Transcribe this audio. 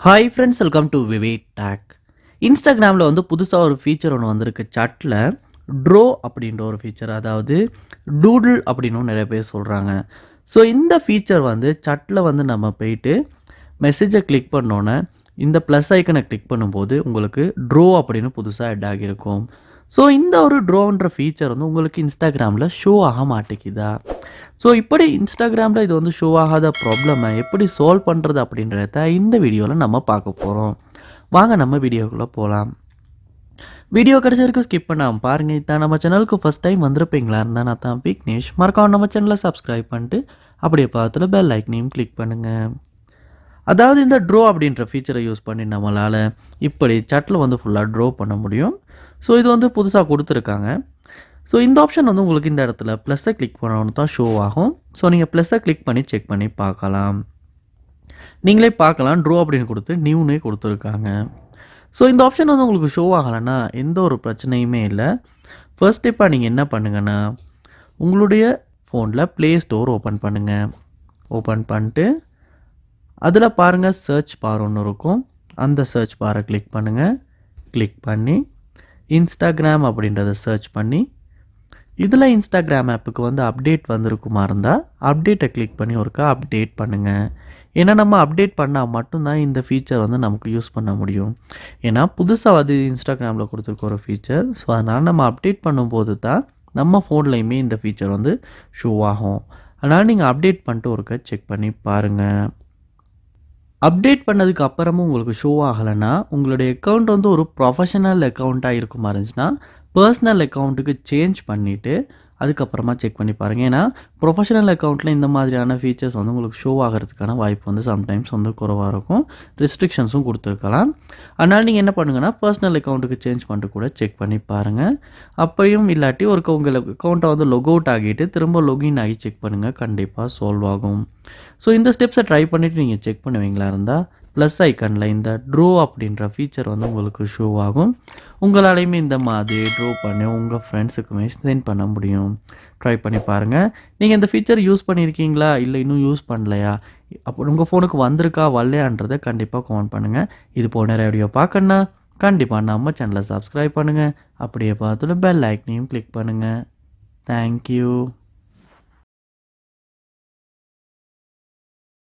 Hi friends, welcome to Vivek take. இன்ஸ்டாகிராமில் வந்து புதுசாக ஒரு ஃபீச்சர் ஒன்று வந்திருக்கு. சாட்டில் ட்ரோ அப்படின்ற ஒரு ஃபீச்சர், அதாவது டூடில் அப்படின்னு நிறைய பேர் சொல்கிறாங்க. ஸோ இந்த ஃபீச்சர் வந்து சாட்டில் வந்து நம்ம போயிட்டு மெசேஜை கிளிக் பண்ணோன்னே இந்த ப்ளஸ் ஐக்கனை கிளிக் பண்ணும்போது உங்களுக்கு ட்ரோ அப்படின்னு புதுசாக ஆட் ஆகியிருக்கும். ஸோ இந்த ஒரு ட்ரோன்ற ஃபீச்சர் வந்து உங்களுக்கு இன்ஸ்டாகிராமில் ஷோ ஆக மாட்டேங்குதா? ஸோ இப்படி இன்ஸ்டாகிராமில் இது வந்து ஷோ ஆகாத ப்ராப்ளமை எப்படி சால்வ் பண்ணுறது அப்படின்றத இந்த வீடியோவில் நம்ம பார்க்க போகிறோம். வாங்க நம்ம வீடியோக்குள்ளே போகலாம். வீடியோ கடைசி வரைக்கும் ஸ்கிப் பண்ணாமல் பாருங்கள். இதான் நம்ம சேனலுக்கு ஃபஸ்ட் டைம் வந்திருப்பீங்களா இருந்தால் நான் தான் விக்னேஷ். மறக்காம நம்ம சேனலை சப்ஸ்கிரைப் பண்ணிட்டு அப்படியே பார்த்துல பெல் ஐக்கனையும் கிளிக் பண்ணுங்கள். அதாவது இந்த ட்ரோ அப்படின்ற ஃபீச்சரை யூஸ் பண்ணி நம்மளால் இப்படி சாட்டில் வந்து ஃபுல்லாக ட்ரோ பண்ண முடியும். ஸோ இது வந்து புதுசாக கொடுத்துருக்காங்க. ஸோ இந்த ஆப்ஷன் வந்து உங்களுக்கு இந்த இடத்துல ப்ளஸ்ஸை கிளிக் பண்ணணும் தான் ஷோ ஆகும். ஸோ நீங்கள் ப்ளஸ்ஸை கிளிக் பண்ணி செக் பண்ணி பார்க்கலாம். நீங்களே பார்க்கலாம், ட்ரோ அப்படின்னு கொடுத்து நியூனே கொடுத்துருக்காங்க. ஸோ இந்த ஆப்ஷன் வந்து உங்களுக்கு ஷோ ஆகலைன்னா எந்த ஒரு பிரச்சனையுமே இல்லை. ஃபர்ஸ்ட் ஸ்டெப்பாக நீங்கள் என்ன பண்ணுங்கன்னா, உங்களுடைய ஃபோனில் ப்ளே ஸ்டோர் ஓப்பன் பண்ணுங்கள். ஓப்பன் பண்ணிட்டு அதில் பாருங்கள் சர்ச் பார் ஒன்று இருக்கும். அந்த சர்ச் பாரை கிளிக் பண்ணுங்கள். கிளிக் பண்ணி இன்ஸ்டாகிராம் அப்படின்றத சர்ச் பண்ணி இதில் இன்ஸ்டாகிராம் ஆப்புக்கு வந்து அப்டேட் வந்திருக்குமா இருந்தால் அப்டேட்டை கிளிக் பண்ணி ஒருக்கா அப்டேட் பண்ணுங்கள். ஏன்னா நம்ம அப்டேட் பண்ணால் மட்டும்தான் இந்த ஃபீச்சர் வந்து நமக்கு யூஸ் பண்ண முடியும். ஏன்னா புதுசாக அது இன்ஸ்டாகிராமில் கொடுத்துருக்க ஒரு ஃபீச்சர். ஸோ அதனால் நம்ம அப்டேட் பண்ணும்போது தான் நம்ம ஃபோன்லையுமே இந்த ஃபீச்சர் வந்து ஷோ ஆகும். அதனால் நீங்கள் அப்டேட் பண்ணிட்டு ஒருக்கா செக் பண்ணி பாருங்கள். அப்டேட் பண்ணதுக்கு அப்புறமும் உங்களுக்கு ஷோ ஆகலைன்னா உங்களுடைய அக்கௌண்ட் வந்து ஒரு ப்ரொஃபஷனல் அக்கௌண்ட்டாக இருக்குமா இருந்துச்சுன்னா பர்சனல் அக்கௌண்ட்டுக்கு சேஞ்ச் பண்ணிவிட்டு அதுக்கப்புறமா செக் பண்ணி பாருங்கள். ஏன்னா ப்ரொஃபஷனல் அக்கௌண்ட்டில் இந்த மாதிரியான ஃபீச்சர்ஸ் வந்து உங்களுக்கு ஷோ ஆகிறதுக்கான வாய்ப்பு வந்து சம்டைம்ஸ் வந்து குறைவாக இருக்கும். ரெஸ்ட்ரிக்ஷன்ஸும் கொடுத்துருக்கலாம். அதனால் நீங்கள் என்ன பண்ணுங்கன்னா பர்சனல் அக்கௌண்ட்டுக்கு சேஞ்ச் பண்ணிட்டு கூட செக் பண்ணி பாருங்கள். அப்படியும் இல்லாட்டி ஒரு உங்கள் அக்கௌண்ட்டை வந்து லொக் அவுட் ஆகிட்டு திரும்ப லொகின் ஆகி செக் பண்ணுங்கள். கண்டிப்பாக சால்வ் ஆகும். ஸோ இந்த ஸ்டெப்ஸை ட்ரை பண்ணிவிட்டு நீங்கள் செக் பண்ணுவீங்களா இருந்தால் ப்ளஸ் ஐக்கனில் இந்த ட்ரோ அப்படின்ற ஃபீச்சர் வந்து உங்களுக்கு ஷோ ஆகும். உங்களாலையுமே இந்த மாதிரி ட்ரோ பண்ணி உங்கள் ஃப்ரெண்ட்ஸுக்குமே சென்ட் பண்ண முடியும். ட்ரை பண்ணி பாருங்கள். நீங்கள் இந்த ஃபீச்சர் யூஸ் பண்ணியிருக்கீங்களா, இல்லை இன்னும் யூஸ் பண்ணலையா, அப்போ உங்கள் ஃபோனுக்கு வந்திருக்கா வரலையான்றதை கண்டிப்பாக கமெண்ட் பண்ணுங்கள். இது போல் நிறைய வீடியோ பார்க்கணுன்னா கண்டிப்பாக நம்ம சேனலை சப்ஸ்கிரைப் பண்ணுங்கள். அப்படியே பார்த்துட்டு பெல் ஐக்கனையும் கிளிக் பண்ணுங்கள். தேங்க்யூ.